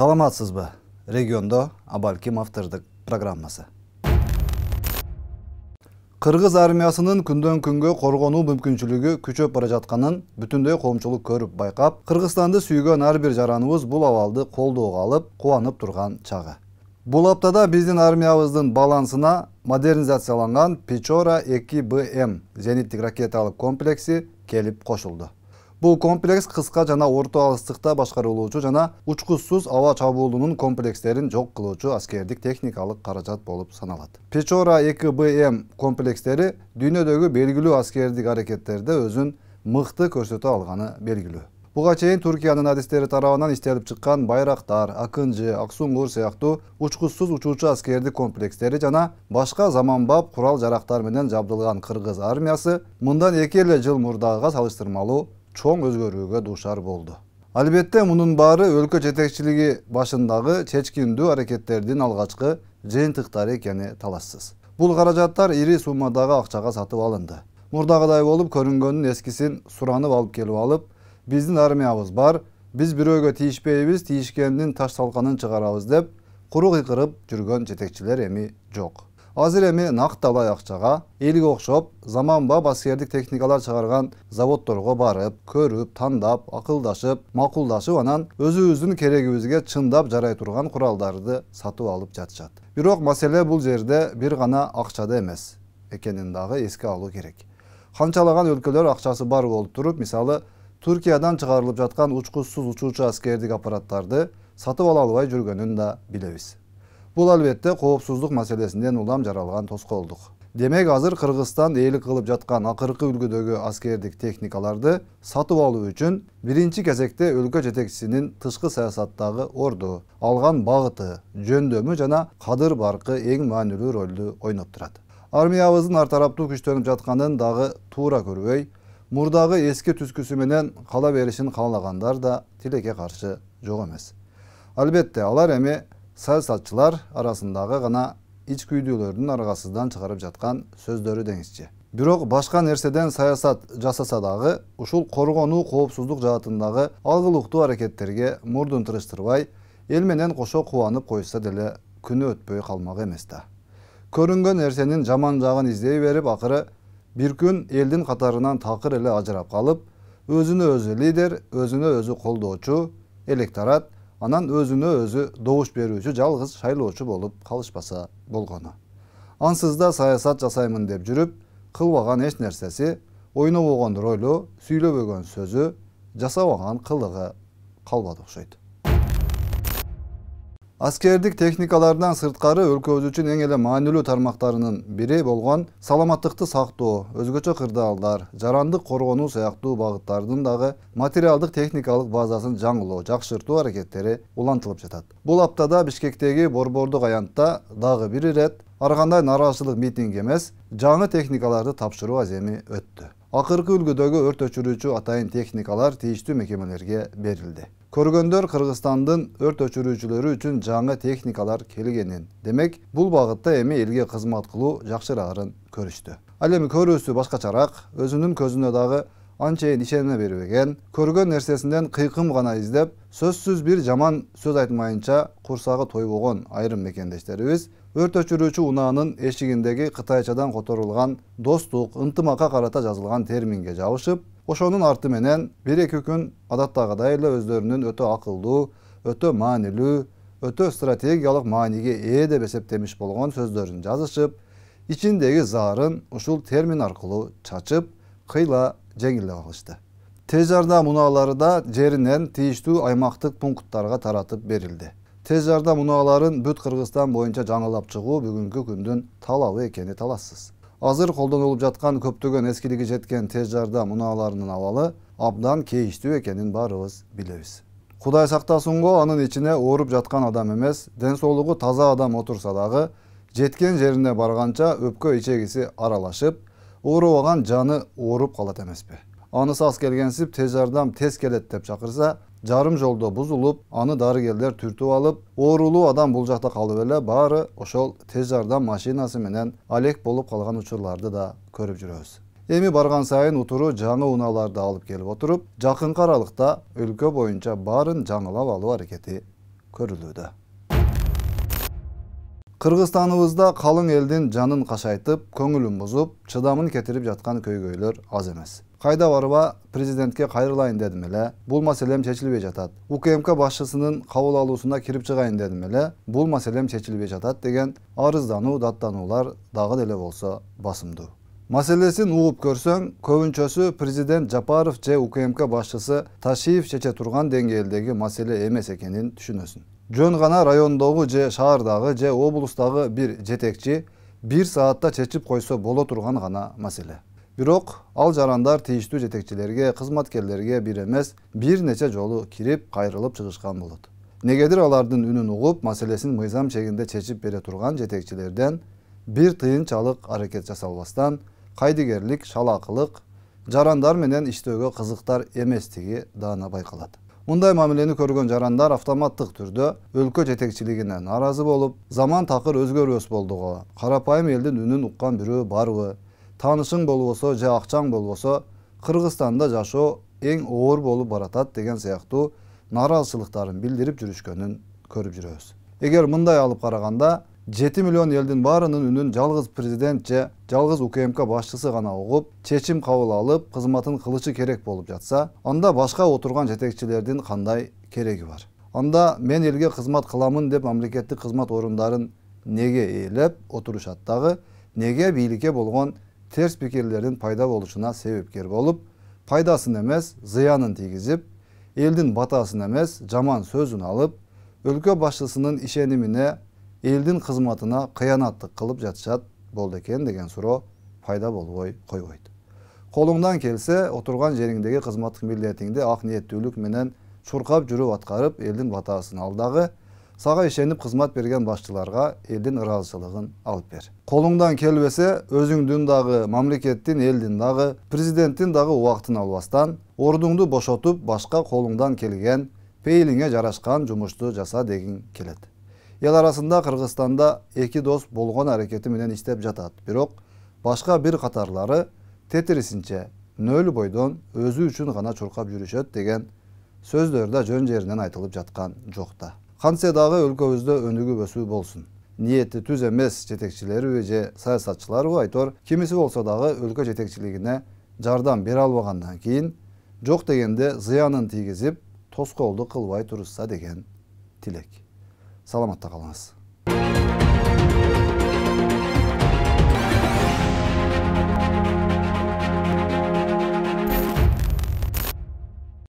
Саламатсызбы? Региондо Абалким автордук программасы. Кыргыз армиясынын күндөн күнгө коргонуу мүмкүнчүлүгү күчөп бара жатканын бүтүндөй коомчулук көрүп байкап, Кыргызстанды сүйгөн ар бир жараныбыз бул абалды колдоого алып, кубанып турган чагы. Бул аптада биздин армиябыздын балансына модернизацияланган Печора 2БМ зениттик ракеталык комплекси келип кошулду. Бул комплекс кыска жана орто алыстыкта башкарылуучу жана учкучсуз аба чабуулунун комплекстерин жок кылуучу аскердик техникалык каражат болуп саналат. Печора 2БМ комплекстери дүйнөдөгү белгилүү аскердик аракеттерде өзүн мыкты көрсөтө алганы белгилүү. Буга чейин Туркиянын адистери тарабынан иштелип чыккан Байрактар, Акынжы, Аксуңгур сыяктуу учкучсуз учуучу аскердик комплекстери жана башка заманбап курал жарактар менен жабдылган Кыргыз армиясы мындан 2 эле жыл мурдагыга салыштырмалуу чоң өзгөрүүгө дуушар болду. Албетте мунун баары өлкө жетекчилиги башындагы чечкиндүү аракеттердин алгачкы жыйынтыктары экени талашсыз. Бул каражаттар ири суммадагы акчага сатып алынды. Мурдагыдай болуп көрүнгөнүн эскисин суранып алып келип алып, биздин армиябыз бар, биз бирөөгө тийишпейбиз, тийишкендин таш салканын чыгарабыз деп куру кыйкырып жүргөн жетекчилер эми жок. Азыр эми накталай акчага элге окшоп заманбап аскердик техникалар чыгарган заводдорго барып, көрүп, тандап, акылдашып, макулдашып, анан өзүбүздүн керегибизге чындап жарай турган куралдарды сатып алып жатышат. Бирок маселе бул жерде бир гана акчада эмес экенин дагы эске алуу керек. Канчалаган өлкөлөр акчасы бар болуп туруп, мисалы Туркиядан чыгарылып жаткан учкучсуз учуучу аскердик аппараттарды сатып ала албай жүргөнүн да билебиз. Бул албетте коопсуздук маселесинен улам жаралган тоскоолдук. Демек азыр Кыргызстан ээлик кылып жаткан акыркы үлгүдөгү аскердик техникаларды сатып алуу үчүн биринчи кезекте өлкө жетекчисинин тышкы саясаттагы орду, алган багыты, жөндөмү жана кадыр баркы эң маанилүү ролду ойноп турат. Армиябыздын ар тараптуу күчтөнүп жатканын дагы туура көрбөй, мурдагы эски түскүсү менен кала беришин каалагандар да тилекке каршы жок эмес. Албетте алар эми саясатчылар арасындагы гана ич күйдүүлөрдүн аргасыздан чыгарып жаткан сөздөрү деңизчи. Бирок башка нерседен саясат жасаса дагы, ушул коргонуу коопсуздук жаатындагы алгылыктуу аракеттерге мурдун тырыштырбай, эл менен кошо кубанып койса деле күнү өтпөй калмак эмес да. Көрүнгөн нерсенин жаман жагын издей берип, акыры бир күн элдин катарынан такыр эле ажырап калып, өзүнө өзү лидер, өзүнө өзү колдоочу, электорат, анан өзүнө өзү добуш берүүчү жалгыз шайлоочу болуп калышпаса болгону. Ансыз да саясат жасаймын деп жүрүп, кылбаган эч нерсеси, ойнобогон ролу, сүйлөбөгөн сөзү, жасабаган кылыгы калбады окшойт. Аскердик техникалардан сырткары өлкөбүз үчүн эң эле маанилүү тармактарынын бири болгон саламаттыкты сактоо, өзгөчө кырдаалдар, жарандык коргонуу сыяктуу багыттардын дагы материалдык техникалык базасын жаңылоо, жакшыртуу аракеттери улантылып жатат. Бул аптада Бишкектеги Борбордук аянтта дагы бир ирет ар кандай нааразычылык митинг эмес, жаңы техникаларды тапшыруу аземи өттү. Акыркы үлгүдөгү өрт өчүрүүчү атайын техникалар тийиштүү мекемелерге берилди. Көргөндөр Кыргызстандын өрт өчүрүүчүлөрү үчүн жаңы техникалар келгенин, демек бул багытта эми элге кызмат кылуу жакшырарын көрүштү. Ал эми көрүүсү башкачараак, өзүнүн көзүнө дагы анчейин ишене бербеген, көргөн нерсесинен кыйкым гана издеп, сөзсүз бир жаман сөз айтмайынча курсагы тойбогон айрым мекендештерибиз өрт өчүрүүчү унаанын эшигиндеги кытайчадан которулган достук, ынтымакка карата жазылган терминге жабышып, ошонун арты менен 1-2 күн адаттагыдай эле өздөрүнүн өтө акылдуу, өтө маанилүү, өтө стратегиялык мааниге ээ деп эсептемиш болгон сөздөрүн жазышып, ичиндеги заарын ушул термин аркылуу чачып, кыйла жеңилдеп алышты. Тез жардам унаалары да жеринен тийиштүү аймактык пункттарга таратып берилди. Тез жардам унааларын бүт Кыргызстан боюнча жаңылап чыгуу бүгүнкү күндүн талабы экени талашсыз. Азыр колдонулуп жаткан көптөгөн эскилиги жеткен тез жардам унааларынын абалы абдан кейиштүү экенин баарыбыз билебиз. Кудай сактасынго, анын ичине ооруп жаткан адам эмес, ден соолугу таза адам отурса дагы, жеткен жерине барганча өпкө ичегиси аралашып, оорубаган жаны ооруп калат эмеспи. Анысы аз келгенсип тез жардам тез келет деп чакырса, жарым жолдо бузулуп, аны дарыгерлер түртүп алып, оорулуу адам бул жакта калып эле баары ошол тез жардам машинасы менен алек болуп калган учурларды да көрүп жүрөбүз. Эми барган сайын утуру жаңы унааларды алып келип отуруп, жакынкы аралыкта өлкө боюнча баарын жаңылап алуу аракети көрүлүүдө. Кыргызстаныбызda калың элдин жанын кашайтып, көңүлүн бузуп, чыдамын кетирип жаткан көйгөйлөр аз эмес. Кайда барба президентке кайрылайын дедим эле, бул маселем чечилбей жатат. УКМК башчысынын кабыл алуусуна кирип чыгайын дедим эле, бул маселем чечилбей жатат деген арыздануу, даттануулар дагы деле болсо басымдуу. Маселесин угуп көрсөң, көбүнчөсү президент Жапаров же УКМК башчысы Ташиев чече турган деңгээлдеги маселе эмес экенин түшүнөсүң. Жөн гана райондогу же шаардагы же облустагы бир жетекчи 1 саатта чечип койсо боло турган гана маселе. Бирок ал жарандар тийиштүү жетекчилерге, кызматкерлерге бир эмес, бир нече жолу кирип, кайрылып чыгышкан болот. Негедир алардын үнүн угуп, маселесин мыйзам чегинде чечип бере турган жетекчилерден бир тыйынчалык аракет жасалбастан, кайдыгерлик, шалаакылык, жарандар менен иштөөгө кызыктар эместиги даана байкалат. Мындай мамилени көргөн жарандар автоматтык түрдө өлкө жетекчилигине нааразы болуп, заман такыр өзгөрбөс болдуго, карапайым элдин үнүн уккан бирөө барбы, таанышың болбосо же акчаң болбосо Кыргызстанда жашоо эң оор болуп баратат деген сыяктуу нааразычылыктарын билдирип жүрүшкөнүн көрүп жүрөбүз. Эгер мындай алып караганда 7 миллион элдин баарынын үнүн жалгыз президент же жалгыз УКМК башчысы гана угуп, чечим кабыл алып, кызматын кылышы керек болуп жатса, анда башка отурган жетекчилердин кандай кереги бар? Анда мен элге кызмат кыламын деп мамлекеттик кызмат орундарын неге ээлеп отурушат дагы, неге бийликке болгон терс пикирлердин пайда болушуна себепкер болуп, пайдасын эмес, зыянын тийгизип, элдин батасын эмес, жаман сөзүн алып, өлкө башчысынын ишенимине, элдин кызматына кыянаттык кылып жатышат болду экен деген суроо пайда болбой койбойт. Колуңдан келсе, отурган жериңдеги кызматтык милдетиңди ак ниеттүүлүк менен чуркап жүрүп аткарып, элдин батасын ал дагы, сага ишенип кызмат берген башчыларга элдин ыраазычылыгын алып бер. Колуңдан келбесе, өзүңдүн дагы, мамлекеттин, элдин дагы, президенттин дагы убактын албастан, ордуңду бошотуп, башка колуңдан келген, пейилиңе жарашкан жумушту жаса дегиң келет. Эл арасында Кыргызстанда эки дос болгон аракети менен иштеп жатат. Бирок башка бир катарлары тетирисинче нөл бойдон өзү үчүн гана чуркап жүрүшөт деген сөздөр да жөн жеринен айтылып жаткан жок да. Кантсе дагы өлкөбүздө өнүгүү өсүү болсун. Ниети түз эмес жетекчилери же саясатчылары айтор, кимиси болсо дагы өлкө жетекчилигине жардам бере албагандан кийин жок дегенде зыянын тийгизип, тоскоолдук кылбай турушса деген тилек. Саламатта калыңыз.